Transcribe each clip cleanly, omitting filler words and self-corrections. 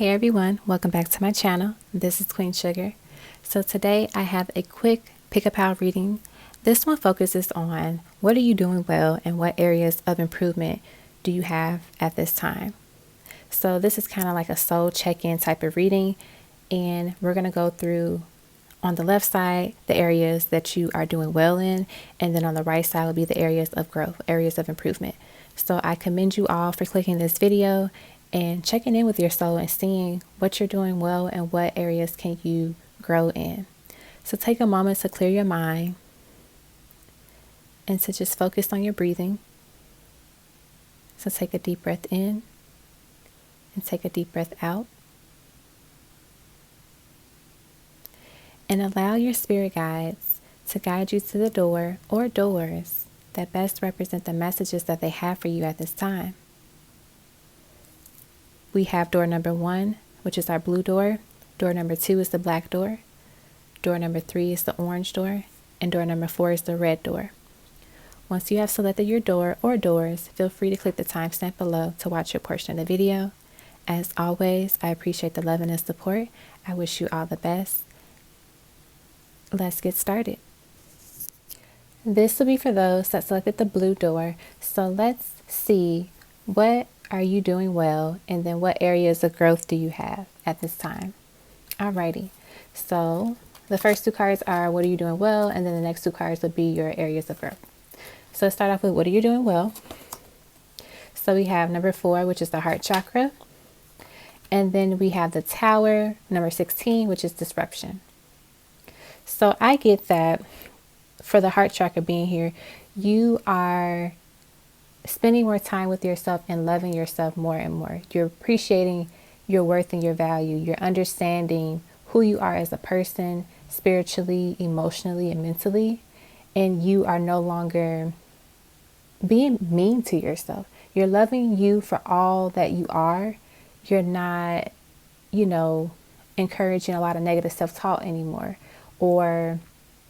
Hey everyone, welcome back to my channel. This is Queen Sugar. So today I have a quick pick a pal reading. This one focuses on what are you doing well and what areas of improvement do you have at this time. So this is kind of like a soul check-in type of reading, and we're going to go through on the left side the areas that you are doing well in, and then on the right side will be the areas of growth, areas of improvement. So I commend you all for clicking this video and checking in with your soul and seeing what you're doing well and what areas can you grow in. So take a moment to clear your mind and to just focus on your breathing. So take a deep breath in and take a deep breath out. And allow your spirit guides to guide you to the door or doors that best represent the messages that they have for you at this time. We have door number 1, which is our blue door. Door number 2 is the black door. Door number 3 is the orange door. And door number 4 is the red door. Once you have selected your door or doors, feel free to click the timestamp below to watch your portion of the video. As always, I appreciate the love and the support. I wish you all the best. Let's get started. This will be for those that selected the blue door. So let's see, what are you doing well, and then what areas of growth do you have at this time? Alrighty, so the first 2 cards are what are you doing well, and then the next 2 cards will be your areas of growth. So let's start off with what are you doing well. So we have number 4, which is the heart chakra, and then we have the tower, number 16, which is disruption. So I get that for the heart chakra being here, you are spending more time with yourself and loving yourself more and more. You're appreciating your worth and your value. You're understanding who you are as a person, spiritually, emotionally, and mentally. And you are no longer being mean to yourself. You're loving you for all that you are. You're not, encouraging a lot of negative self-talk anymore. Or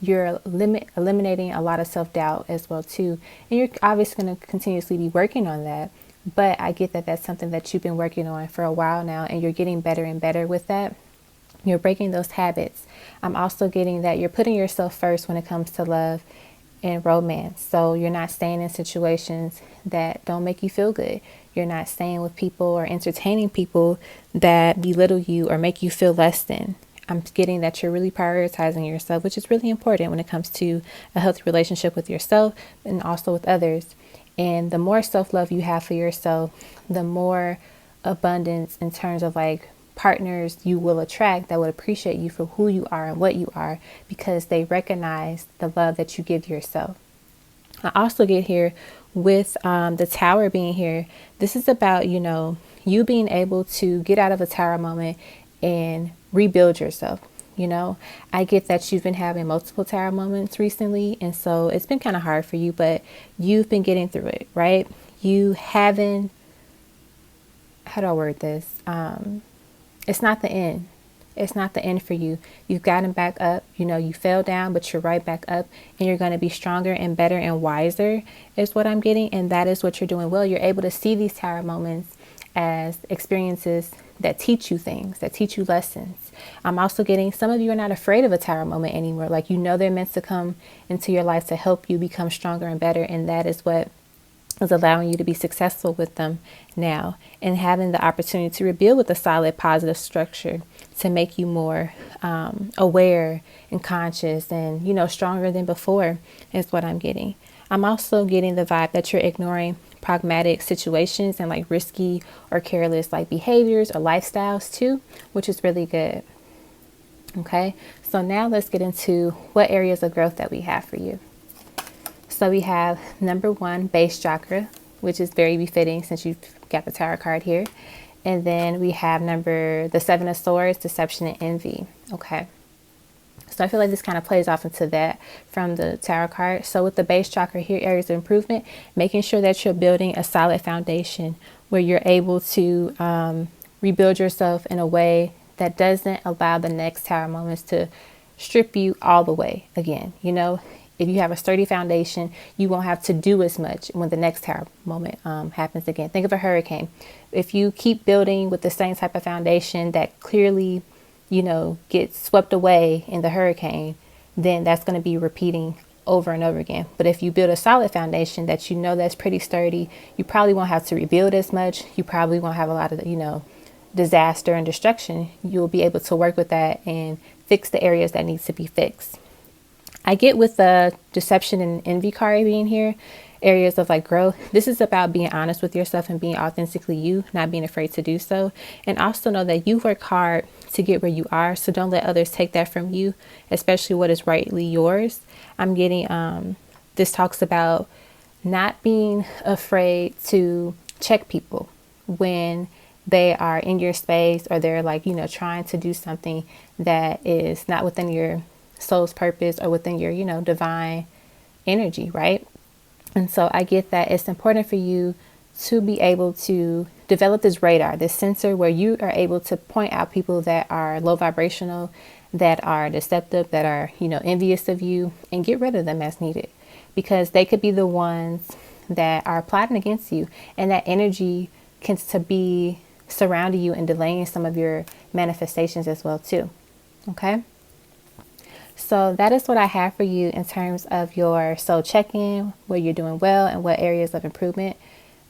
you're eliminating a lot of self-doubt as well too. And you're obviously going to continuously be working on that. But I get that that's something that you've been working on for a while now, and you're getting better and better with that. You're breaking those habits. I'm also getting that you're putting yourself first when it comes to love and romance. So you're not staying in situations that don't make you feel good. You're not staying with people or entertaining people that belittle you or make you feel less than. I'm getting that you're really prioritizing yourself, which is really important when it comes to a healthy relationship with yourself and also with others. And the more self-love you have for yourself, the more abundance in terms of like partners you will attract that would appreciate you for who you are and what you are, because they recognize the love that you give yourself. I also get here with the tower being here. This is about, you being able to get out of a tower moment and rebuild yourself. I get that you've been having multiple tower moments recently, and so it's been kind of hard for you, but you've been getting through it, right? You haven't, how do I word this? It's not the end. It's not the end for you. You've gotten back up. You fell down, but you're right back up, and you're going to be stronger and better and wiser is what I'm getting. And that is what you're doing well. You're able to see these tower moments as experiences that teach you things, that teach you lessons. I'm also getting some of you are not afraid of a tower moment anymore. Like, they're meant to come into your life to help you become stronger and better. And that is what is allowing you to be successful with them now, and having the opportunity to rebuild with a solid, positive structure to make you more aware and conscious and, stronger than before is what I'm getting. I'm also getting the vibe that you're ignoring pragmatic situations and like risky or careless like behaviors or lifestyles too, which is really good. Okay, so now let's get into what areas of growth that we have for you. So we have number 1, base chakra, which is very befitting since you've got the tower card here. And then we have the 7 of swords, deception and envy. Okay. So I feel like this kind of plays off into that from the tarot card. So with the base chakra here, areas of improvement, making sure that you're building a solid foundation where you're able to rebuild yourself in a way that doesn't allow the next tower moments to strip you all the way again. If you have a sturdy foundation, you won't have to do as much when the next tower moment happens again. Think of a hurricane. If you keep building with the same type of foundation that clearly, gets swept away in the hurricane, then that's going to be repeating over and over again. But if you build a solid foundation that that's pretty sturdy, you probably won't have to rebuild as much. You probably won't have a lot of, disaster and destruction. You'll be able to work with that and fix the areas that need to be fixed. I get with the deception and envy card being here, areas of like growth. This is about being honest with yourself and being authentically you, not being afraid to do so. And also know that you work hard to get where you are. So don't let others take that from you, especially what is rightly yours. I'm getting, this talks about not being afraid to check people when they are in your space, or they're like, trying to do something that is not within your soul's purpose or within your, divine energy, right? And so I get that it's important for you to be able to develop this radar, this sensor where you are able to point out people that are low vibrational, that are deceptive, that are, envious of you, and get rid of them as needed, because they could be the ones that are plotting against you. And that energy can to be surrounding you and delaying some of your manifestations as well too. Okay. So that is what I have for you in terms of your soul check-in, where you're doing well and what areas of improvement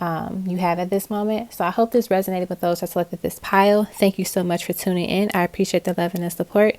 you have at this moment. So I hope this resonated with those that selected this pile. Thank you so much for tuning in. I appreciate the love and the support,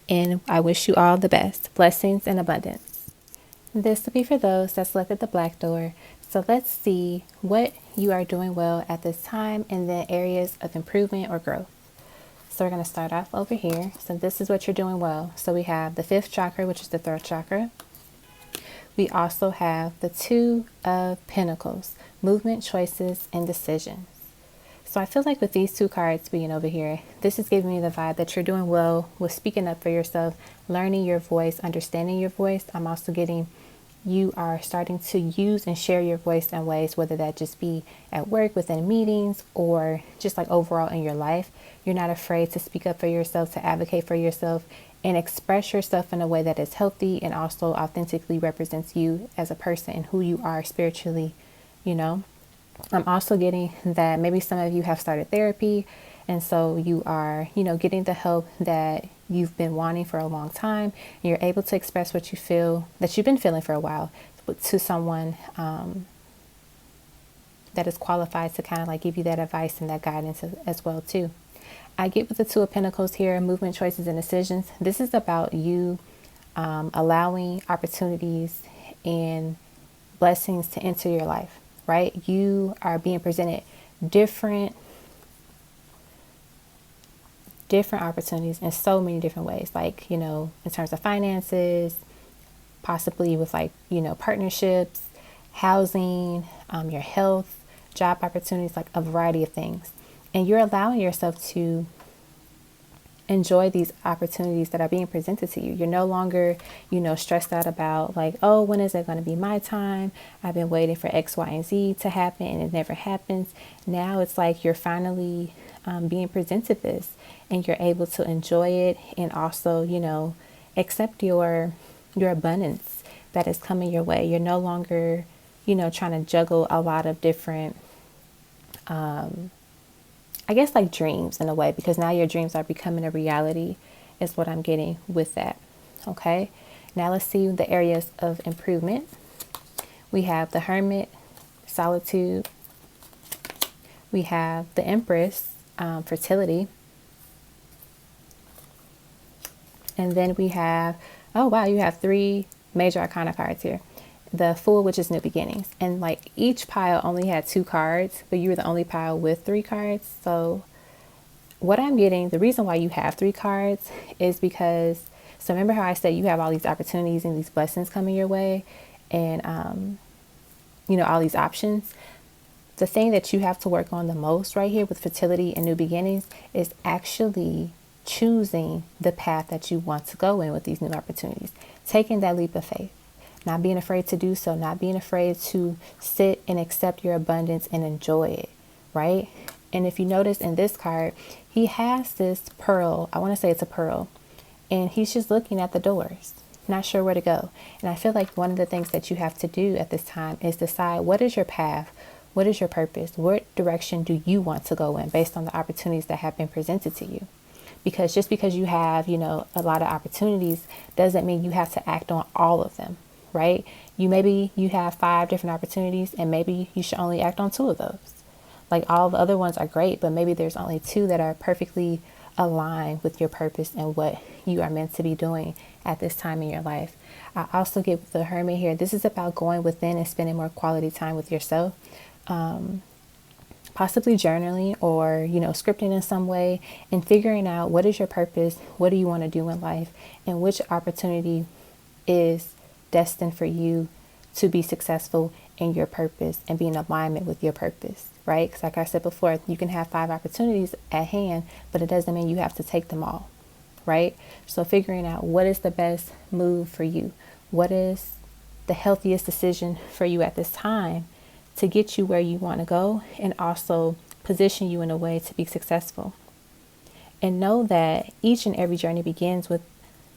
and I wish you all the best. Blessings and abundance. This will be for those that selected the black door. So let's see what you are doing well at this time and then areas of improvement or growth. So we're going to start off over here. So this is what you're doing well. So we have the 5th chakra, which is the throat chakra. We also have the 2 of Pentacles, movement, choices, and decisions. So I feel like with these 2 cards being over here, this is giving me the vibe that you're doing well with speaking up for yourself, learning your voice, understanding your voice. I'm also getting you are starting to use and share your voice in ways, whether that just be at work, within meetings, or just like overall in your life. You're not afraid to speak up for yourself, to advocate for yourself, and express yourself in a way that is healthy and also authentically represents you as a person and who you are spiritually, I'm also getting that maybe some of you have started therapy, and so you are, getting the help that you've been wanting for a long time. And you're able to express what you feel, that you've been feeling for a while, to someone that is qualified to kind of like give you that advice and that guidance as well too. I get with the 2 of Pentacles here, movement, choices, and decisions. This is about you allowing opportunities and blessings to enter your life, right? You are being presented different opportunities in so many different ways, like, in terms of finances, possibly with like, partnerships, housing, your health, job opportunities, like a variety of things. And you're allowing yourself to enjoy these opportunities that are being presented to you. You're no longer, stressed out about like, oh, when is it going to be my time? I've been waiting for X, Y, and Z to happen, and it never happens. Now it's like you're finally being presented this, and you're able to enjoy it, and also, accept your abundance that is coming your way. You're no longer, trying to juggle a lot of different, I guess like dreams in a way, because now your dreams are becoming a reality is what I'm getting with that. Okay. Now let's see the areas of improvement. We have the Hermit, solitude. We have the Empress, fertility. And then we have, oh wow, you have 3 major arcana cards here. The Fool, which is new beginnings. And like each pile only had 2 cards, but you were the only pile with 3 cards. So what I'm getting, the reason why you have 3 cards is because, so remember how I said you have all these opportunities and these blessings coming your way, and, all these options. The thing that you have to work on the most right here with fertility and new beginnings is actually choosing the path that you want to go in with these new opportunities, taking that leap of faith. Not being afraid to do so, not being afraid to sit and accept your abundance and enjoy it, right? And if you notice in this card, he has this pearl. I want to say it's a pearl. And he's just looking at the doors. not sure where to go. And I feel like one of the things that you have to do at this time is decide, what is your path? What is your purpose? What direction do you want to go in based on the opportunities that have been presented to you? Because just because you have, a lot of opportunities doesn't mean you have to act on all of them, right? Maybe you have 5 different opportunities and maybe you should only act on 2 of those. Like, all the other ones are great, but maybe there's only 2 that are perfectly aligned with your purpose and what you are meant to be doing at this time in your life. I also get with the Hermit here. This is about going within and spending more quality time with yourself. Possibly journaling or, scripting in some way, and figuring out what is your purpose, what do you want to do in life, and which opportunity is destined for you to be successful in your purpose and be in alignment with your purpose, right? Because like I said before, you can have 5 opportunities at hand, but it doesn't mean you have to take them all, right? So figuring out what is the best move for you, what is the healthiest decision for you at this time to get you where you want to go and also position you in a way to be successful. And know that each and every journey begins with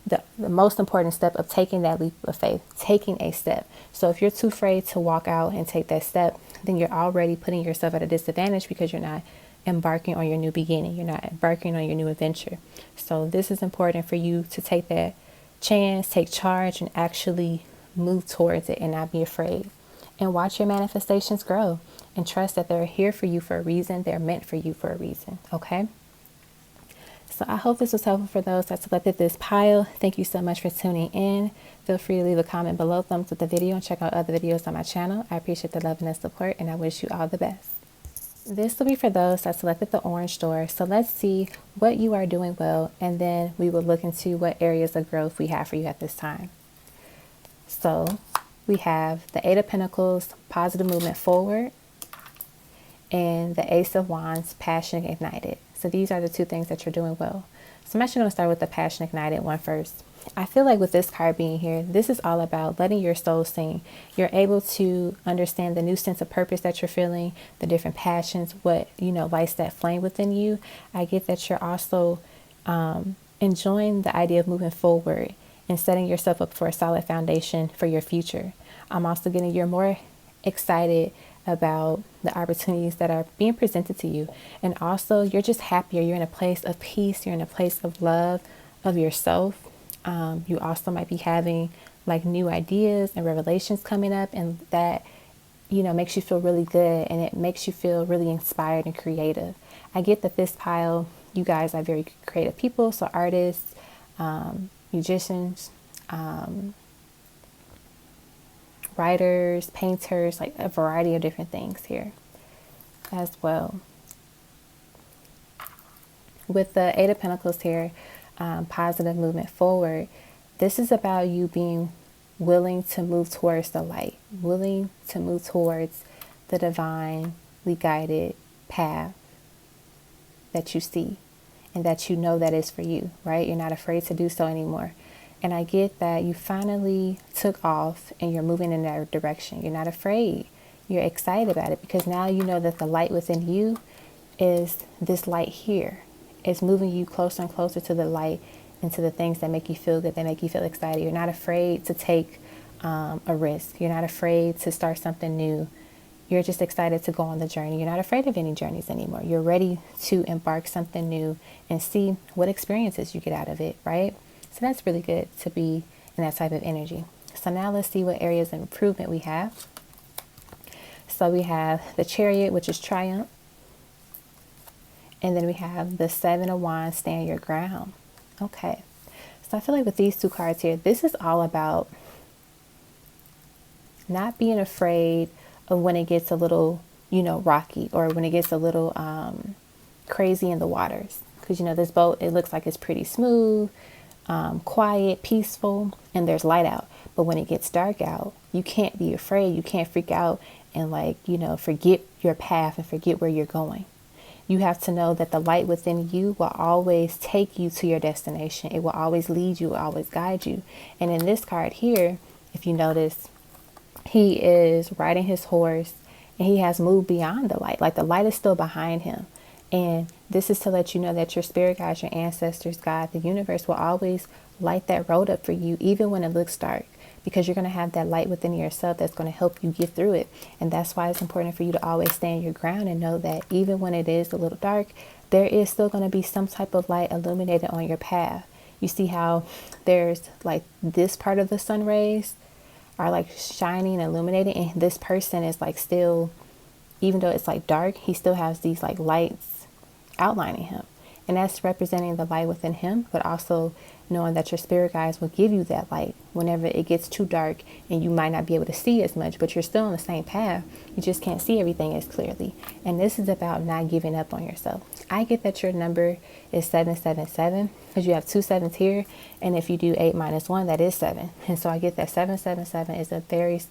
the most important step of taking that leap of faith, taking a step. So if you're too afraid to walk out and take that step, then you're already putting yourself at a disadvantage because you're not embarking on your new beginning. You're not embarking on your new adventure. So this is important for you to take that chance, take charge, and actually move towards it and not be afraid. And watch your manifestations grow and trust that they're here for you for a reason. They're meant for you for a reason. Okay. So I hope this was helpful for those that selected this pile. Thank you so much for tuning in. Feel free to leave a comment below, thumbs up the video, and check out other videos on my channel. I appreciate the love and the support, and I wish you all the best. This will be for those that selected the orange door. So let's see what you are doing well, and then we will look into what areas of growth we have for you at this time. So we have the 8 of Pentacles, positive movement forward, and the Ace of Wands, passion ignited. So these are the 2 things that you're doing well. So I'm actually going to start with the passion ignited one first. I feel like with this card being here, this is all about letting your soul sing. You're able to understand the new sense of purpose that you're feeling, the different passions, what, lights that flame within you. I get that you're also enjoying the idea of moving forward and setting yourself up for a solid foundation for your future. I'm also getting you're more excited about the opportunities that are being presented to you. And also you're just happier. You're in a place of peace. You're in a place of love of yourself. You also might be having like new ideas and revelations coming up, and that, makes you feel really good, and it makes you feel really inspired and creative. I get that this pile, you guys are very creative people. So artists, musicians, writers, painters, like a variety of different things here as well. With the 8 of Pentacles here, positive movement forward, this is about you being willing to move towards the light, willing to move towards the divinely guided path that you see and that you know that is for you, right? You're not afraid to do so anymore. And I get that you finally took off and you're moving in that direction. You're not afraid. You're excited about it because now you know that the light within you is this light here. It's moving you closer and closer to the light and to the things that make you feel good, that make you feel excited. You're not afraid to take a risk. You're not afraid to start something new. You're just excited to go on the journey. You're not afraid of any journeys anymore. You're ready to embark something new and see what experiences you get out of it, right? So that's really good to be in that type of energy. So now let's see what areas of improvement we have. So we have the Chariot, which is triumph. And then we have the 7 of Wands, stand your ground. Okay. So I feel like with these 2 cards here, this is all about not being afraid of when it gets a little, rocky, or when it gets a little crazy in the waters. Because, this boat, it looks like it's pretty smooth, quiet, peaceful, and there's light out. But when it gets dark out, you can't be afraid. You can't freak out and forget your path and forget where you're going. You have to know that the light within you will always take you to your destination. It will always lead you, will always guide you. And in this card here, if you notice, he is riding his horse and he has moved beyond the light. Like the light is still behind him. And This is to let you know that your spirit guides, your ancestors, God, the universe will always light that road up for you, even when it looks dark, because you're going to have that light within yourself that's going to help you get through it. And that's why it's important for you to always stand your ground and know that even when it is a little dark, there is still going to be some type of light illuminated on your path. You see how there's like this part of the sun rays are like shining and illuminating, and this person is like still, even though it's like dark, he still has these like lights outlining him. And that's representing the light within him, but also knowing that your spirit guides will give you that light whenever it gets too dark and you might not be able to see as much, but you're still on the same path. You just can't see everything as clearly. And this is about not giving up on yourself. I get that your number is 777 because you have two sevens here. And if you do 8 minus 1, that is 7. And so I get that 777 is a very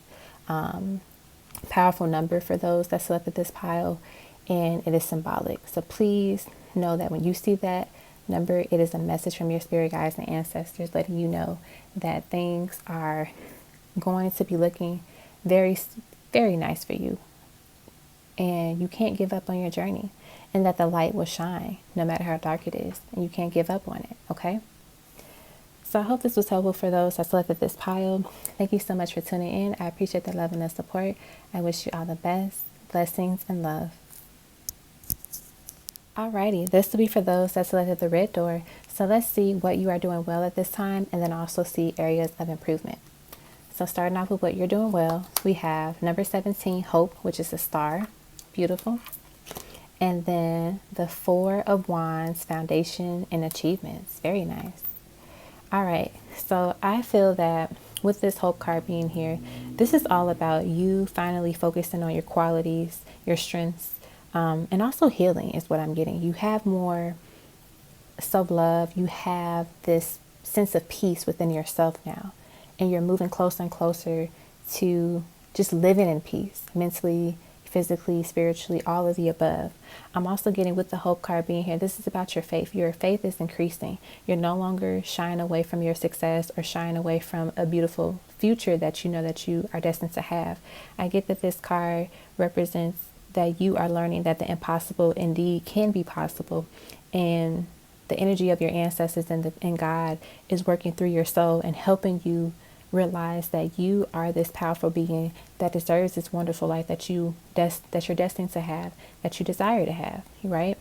powerful number for those that selected this pile, and it is symbolic. So please know that when you see that number, it is a message from your spirit guides and ancestors letting you know that things are going to be looking very, very nice for you. And you can't give up on your journey, and that the light will shine no matter how dark it is, and you can't give up on it. Okay. So I hope this was helpful for those that selected this pile. Thank you so much for tuning in. I appreciate the love and the support. I wish you all the best. Blessings and love. Alrighty, this will be for those that selected the red door. So let's see what you are doing well at this time, and then also see areas of improvement. So starting off with what you're doing well, we have number 17, hope, which is a star. Beautiful. And then the 4 of Wands, foundation and achievements. Very nice. All right, so I feel that with this hope card being here, this is all about you finally focusing on your qualities, your strengths, and also healing is what I'm getting. You have more self-love. You have this sense of peace within yourself now, and you're moving closer and closer to just living in peace, mentally, physically, spiritually, all of the above. I'm also getting, with the hope card being here, this is about your faith. Your faith is increasing. You're no longer shying away from your success or shying away from a beautiful future that you know that you are destined to have. I get that this card represents that you are learning that the impossible indeed can be possible, and the energy of your ancestors and God is working through your soul and helping you realize that you are this powerful being that deserves this wonderful life that you're destined to have, that you desire to have, right?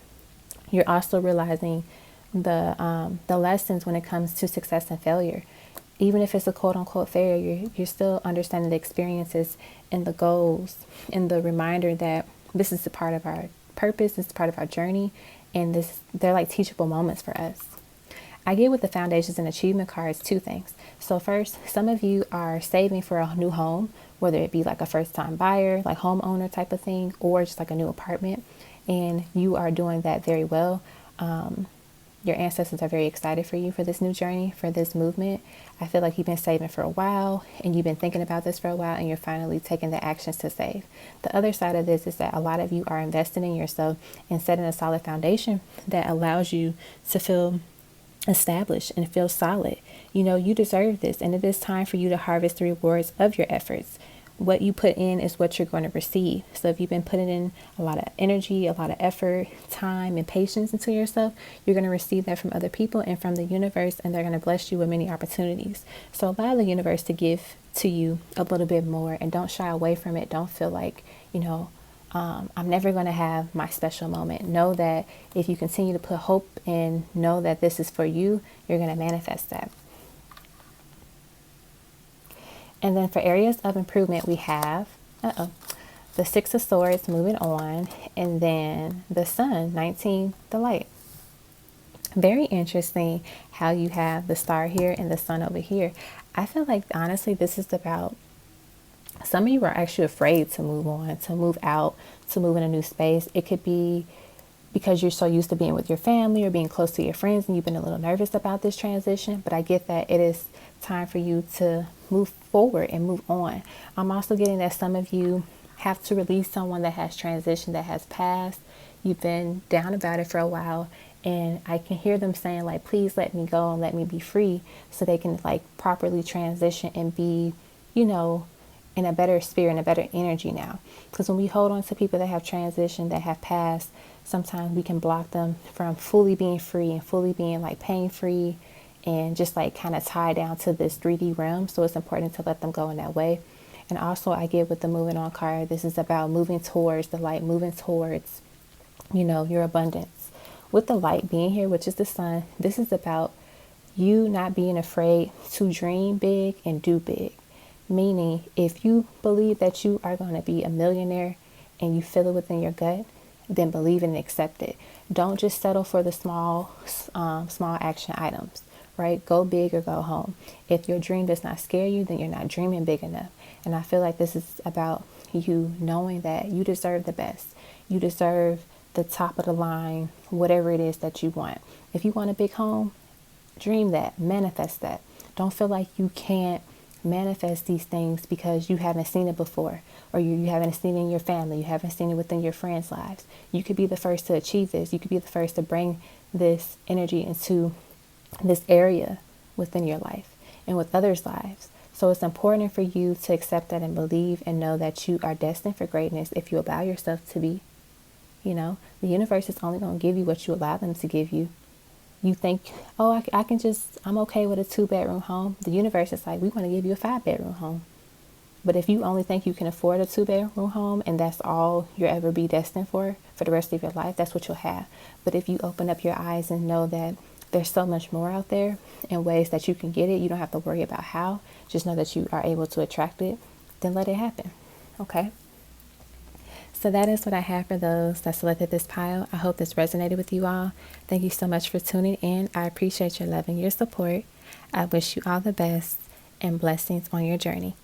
You're also realizing the lessons when it comes to success and failure. Even if it's a quote unquote failure, you're still understanding the experiences and the goals and the reminder that this is a part of our purpose, this is part of our journey, and they're like teachable moments for us. I get with the foundations and achievement cards 2 things. So first, some of you are saving for a new home, whether it be like a first time buyer, like homeowner type of thing, or just like a new apartment, and you are doing that very well. Your ancestors are very excited for you for this new journey, for this movement. I feel like you've been saving for a while and you've been thinking about this for a while, and you're finally taking the actions to save. The other side of this is that a lot of you are investing in yourself and setting a solid foundation that allows you to feel established and feel solid. You know, you deserve this, and it is time for you to harvest the rewards of your efforts. What you put in is what you're going to receive. So if you've been putting in a lot of energy, a lot of effort, time, and patience into yourself, you're going to receive that from other people and from the universe, and they're going to bless you with many opportunities. So allow the universe to give to you a little bit more, and don't shy away from it. Don't feel like, I'm never going to have my special moment. Know that if you continue to put hope and know that this is for you, you're going to manifest that. And then for areas of improvement, we have the 6 of Swords moving on, and then the Sun, 19, the light. Very interesting how you have the star here and the Sun over here. I feel like, honestly, this is about some of you are actually afraid to move on, to move out, to move in a new space. It could be because you're so used to being with your family or being close to your friends, and you've been a little nervous about this transition. But I get that it is time for you to move forward and move on. I'm also getting that some of you have to release someone that has transitioned, that has passed. You've been down about it for a while, and I can hear them saying, like, please let me go and let me be free, so they can like properly transition and be, in a better spirit and a better energy now. Because when we hold on to people that have transitioned, that have passed, sometimes we can block them from fully being free and fully being like pain free and just like kind of tied down to this 3D realm. So it's important to let them go in that way. And also, I get with the moving on card, this is about moving towards the light, moving towards, your abundance. With the light being here, which is the sun, this is about you not being afraid to dream big and do big. Meaning, if you believe that you are going to be a millionaire and you feel it within your gut, then believe and accept it. Don't just settle for the small action items, right? Go big or go home. If your dream does not scare you, then you're not dreaming big enough. And I feel like this is about you knowing that you deserve the best. You deserve the top of the line, whatever it is that you want. If you want a big home, dream that, manifest that. Don't feel like you can't manifest these things because you haven't seen it before, or you haven't seen it in your family, you haven't seen it within your friends' lives. You could be the first to achieve this. You could be the first to bring this energy into this area within your life and with others' lives. So it's important for you to accept that and believe and know that you are destined for greatness if you allow yourself to be. The universe is only going to give you what you allow them to give you. You think, oh, I'm okay with a 2-bedroom home. The universe is like, we want to give you a 5-bedroom home. But if you only think you can afford a 2-bedroom home and that's all you'll ever be destined for the rest of your life, that's what you'll have. But if you open up your eyes and know that there's so much more out there in ways that you can get it, you don't have to worry about how, just know that you are able to attract it, then let it happen. Okay? So that is what I have for those that selected this pile. I hope this resonated with you all. Thank you so much for tuning in. I appreciate your love and your support. I wish you all the best and blessings on your journey.